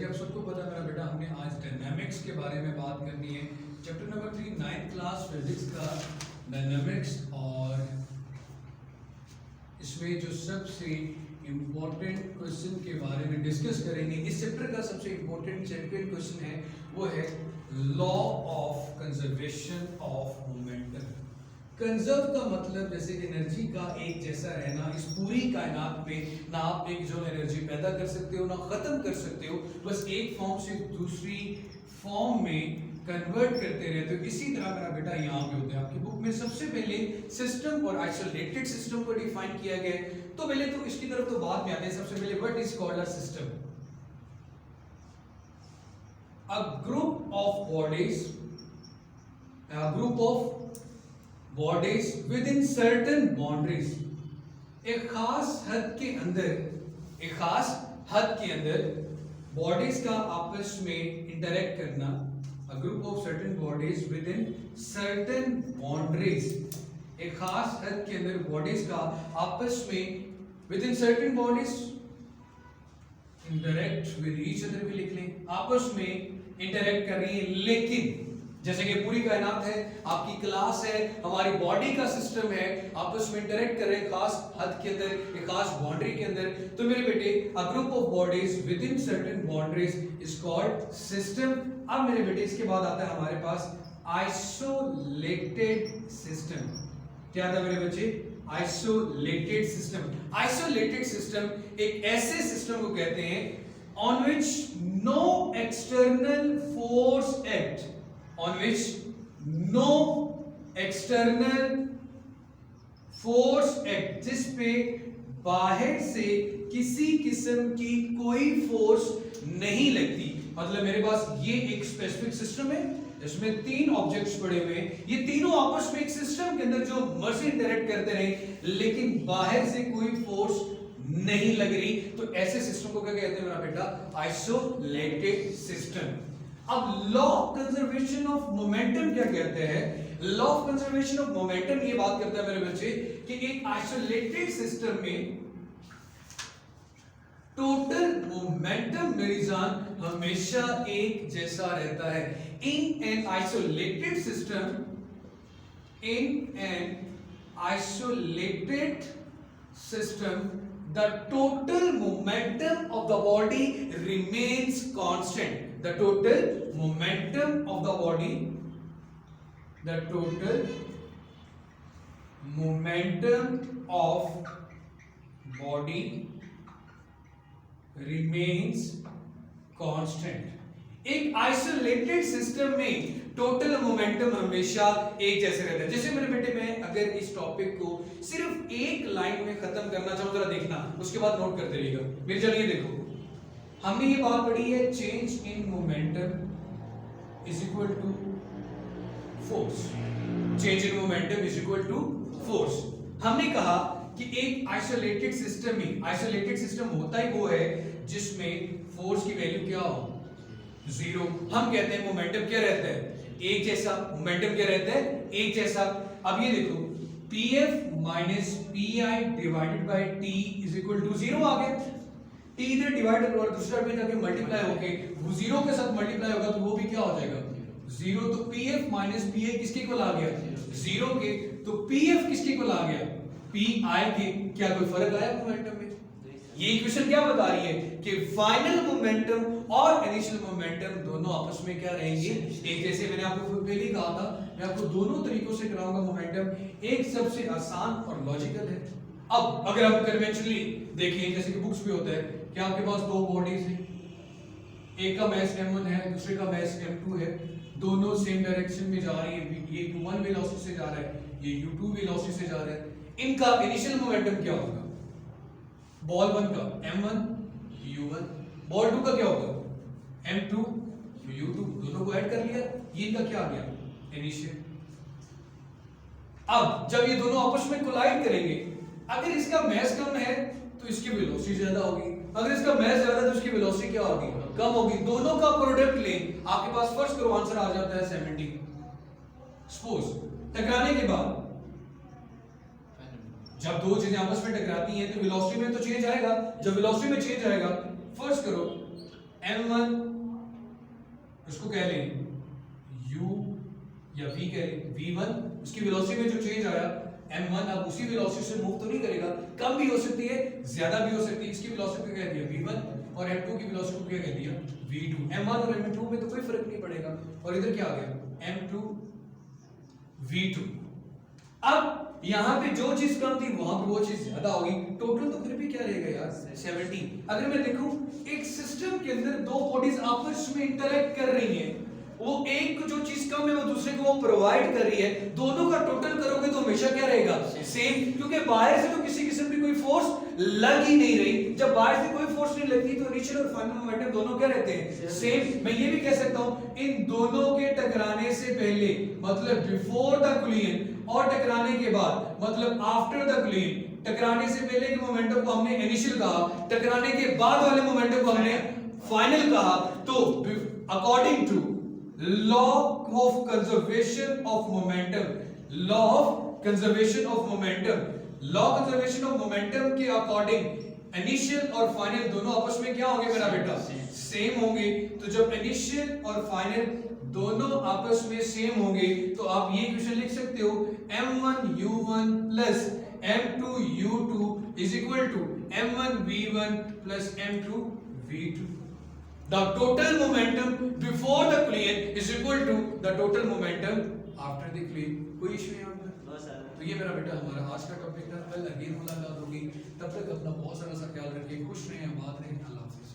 कि आप सबको पता है मेरा बेटा, हमने आज डायनामिक्स के बारे में बात करनी है। Chapter number 3 9th class physics का डायनामिक्स, और इसमें जो सबसे इम्पोर्टेंट क्वेश्चन के बारे में डिस्कस करेंगे। इस चैप्टर का सबसे इम्पोर्टेंट चैप्टर क्वेश्चन है वो है law of conservation of momentum. Conserve का मतलब जैसे एनर्जी का एक जैसा रहना। इस पूरी कायनात में ना आप एक जो एनर्जी पैदा कर सकते हो ना खत्म कर सकते हो, बस एक फॉर्म से दूसरी फॉर्म में कन्वर्ट करते रहते हो। इसी तरह मेरा बेटा यहाँ पे होता है। आपकी बुक में सबसे पहले सिस्टम और आइसोलेटेड सिस्टम को डिफाइन किया गया है, तो पहले तो इसकी तरफ तो बाद में आते हैं। सबसे पहले what is called a system? A group of bodies, a group of bodies within certain boundaries, एक खास हद के अंदर बॉडीज का आपस में इंटरेक्ट करना। a group of certain bodies within certain boundaries, एक खास हद के अंदर बॉडीज का आपस में within certain bodies interact with each other भी लिख लें, आपस में इंटरेक्ट कर रही है। लेकिन जैसे कि पूरी कायनात है, आपकी क्लास है, हमारी बॉडी का सिस्टम है, आपस में इंटरेक्ट कर रहे हैं खास हद के अंदर, एक खास बाउंड्री के अंदर। तो मेरे बेटे a group of bodies with in certain boundaries is called system. अब मेरे बेटे इसके बाद आता है हमारे पास आइसोलेटेड सिस्टम। क्या था मेरे बच्चे? Isolated system. आइसोलेटेड सिस्टम एक ऐसे सिस्टम को कहते हैं on which no external force act, on which no external force act, जिस पे बाहर से किसी किस्म की कोई फोर्स नहीं लगती। मतलब मेरे पास ये एक स्पेसिफिक सिस्टम है, इसमें तीन ऑब्जेक्ट्स पड़े हुए हैं, ये तीनों आपस में एक सिस्टम के अंदर जो मर्जी इंटरेक्ट करते रहे, लेकिन बाहर से कोई फोर्स नहीं लग रही। तो ऐसे सिस्टम को क्या कहते हैं मेरा बेटा? Isolated system. अब law of conservation of momentum क्या कहते हैं? Law of conservation of momentum ये बात करता है मेरे बच्चे कि एक आइसोलेटेड सिस्टम में टोटल मोमेंटम मेरी जान हमेशा एक जैसा रहता है। In an isolated system the total momentum of the body remains constant. The total momentum of the body remains constant. एक आइसोलेटेड सिस्टम में टोटल मोमेंटम हमेशा एक जैसे रहता है। जैसे मेरे बेटे, मैं अगर इस टॉपिक को सिर्फ एक लाइन में खत्म करना चाहूं, जरा देखना, उसके बाद नोट करते रहिएगा। मेरे चलिए देखो, हमने ये बात पढ़ी है change in momentum is equal to force. Change in momentum is equal to force. हमने कहा कि एक आइसोलेटेड सिस्टम में, आइसोलेटेड सिस्टम होता ही वो है जिसमें फोर्स की वैल्यू क्या हो? जीरो। हम कहते हैं मोमेंटम क्या रहता है? एक जैसा। मोमेंटम क्या रहता है? एक जैसा। अब ये देखो, pf माइनस pi divided by t is equal to zero आ गया। t इधर डिवाइड और दूसरा में जाके मल्टीप्लाई होके वो जीरो के साथ मल्टीप्लाई होगा तो वो भी क्या हो जाएगा? जीरो। तो pf माइनस pi किसके इक्वल आ गया? जीरो के। तो pf किसके इक्वल आ गया? pi के। क्या कोई फर्क आया मोमेंटम में? ये इक्वेशन क्या बता रही है कि फाइनल मोमेंटम और इनिशियल मोमेंटम दोनों आपस में क्या रहेंगे? एक जैसे। मैंने आपको पहले ही कहा था, मैं आपको दोनों तरीकों से कराऊंगा मोमेंटम। एक सबसे आसान और लॉजिकल है। अब अगर आप कन्वेंशनली देखिए, जैसे कि बुक्स पे होता है कि आपके पास दो बॉडीज हैं, एक का मास m1 है, दूसरे का मास m2 है, दोनों सेम डायरेक्शन में जा रही है। ये u1 वेलोसिटी से जा रहा है, ये u2 वेलोसिटी से जा रहा है। इनका इनिशियल मोमेंटम क्या होगा? बॉल 1 का m1 u1, बॉल 2 का क्या होगा? m2 u2। दोनों को ऐड कर लिया, ये इनका क्या आ गया? इनिशियल। अब जब ये दोनों आपस में कोलाइड करेंगे, अगर इसका मास कम है तो इसकी वेलोसिटी ज्यादा होगी, अगर इसका मास ज्यादा है तो इसकी वेलोसिटी क्या होगी? कम होगी। दोनों का प्रोडक्ट लें, आपके पास फर्स्ट करो आंसर आ जाता है 70। सपोज टकराने के बाद जब दो चीजें आपस में टकराती हैं तो वेलोसिटी में तो चेंज आएगा। जब वेलोसिटी में चेंज आएगा, फर्स्ट करो m1 उसको कह लें u या v कह लें v1, उसकी वेलोसिटी में जो चेंज आया m1 अब उसी वेलोसिटी से मूव तो नहीं करेगा, कम भी हो सकती है ज्यादा भी हो सकती है। इसकी वेलोसिटी को कह दिया v1 और m2 की वेलोसिटी को क्या कह दिया v2। m1 और m2 में तो कोई फर्क नहीं पड़ेगा। और इधर क्या आ गया m2 v2। अब यहां पे जो चीज कम थी वहां पे वो चीज ज्यादा होगी, टोटल तो फिर भी क्या रहेगा यार 70। अगर मैं देखूं एक सिस्टम के अंदर दो बॉडीज आपस में इंटरेक्ट कर रही हैं, वो एक को जो चीज कम है वो दूसरे को वो प्रोवाइड कर रही है, दोनों का टोटल करोगे तो हमेशा क्या रहेगा सेम, क्योंकि बाहर से तो किसी किस्म की कोई फोर्स लग ही नहीं रही। जब बाहर से कोई फोर्स नहीं लगती तो इनिशियल और फाइनल मोमेंटम दोनों क्या रहते हैं सेम। मैं ये भी कह सकता हूं इन दोनों के टकराने से पहले मतलब बिफोर द कोलिजन और टकराने के बाद मतलब आफ्टर द कोलिजन, टकराने से पहले के मोमेंटम को हमने इनिशियल कहा, टकराने के बाद वाले मोमेंटम को हमने फाइनल कहा। तो according to law of conservation of momentum, law of conservation of momentum, law conservation of momentum के अकॉर्डिंग इनिशियल और फाइनल दोनों आपस में क्या होंगे मेरा बेटा सेम होंगे। तो जब इनिशियल और फाइनल दोनों आपस में सेम होंगे तो आप ये क्वेश्चन लिख सकते हो m1u1 plus m2u2 is equal to m1v1 plus m2v2। The total momentum before the collision is equal to the total momentum after the collision। कोई इशू यहाँ पर? तो ये मेरा बेटा हमारा आज का टॉपिक था। कल अगेन मुलाकात होगी, तब तक अपना बहुत सारा सा ख्याल रखिए, खुश रहें, आबाद रहें, अल्लाह हाफ़िज़।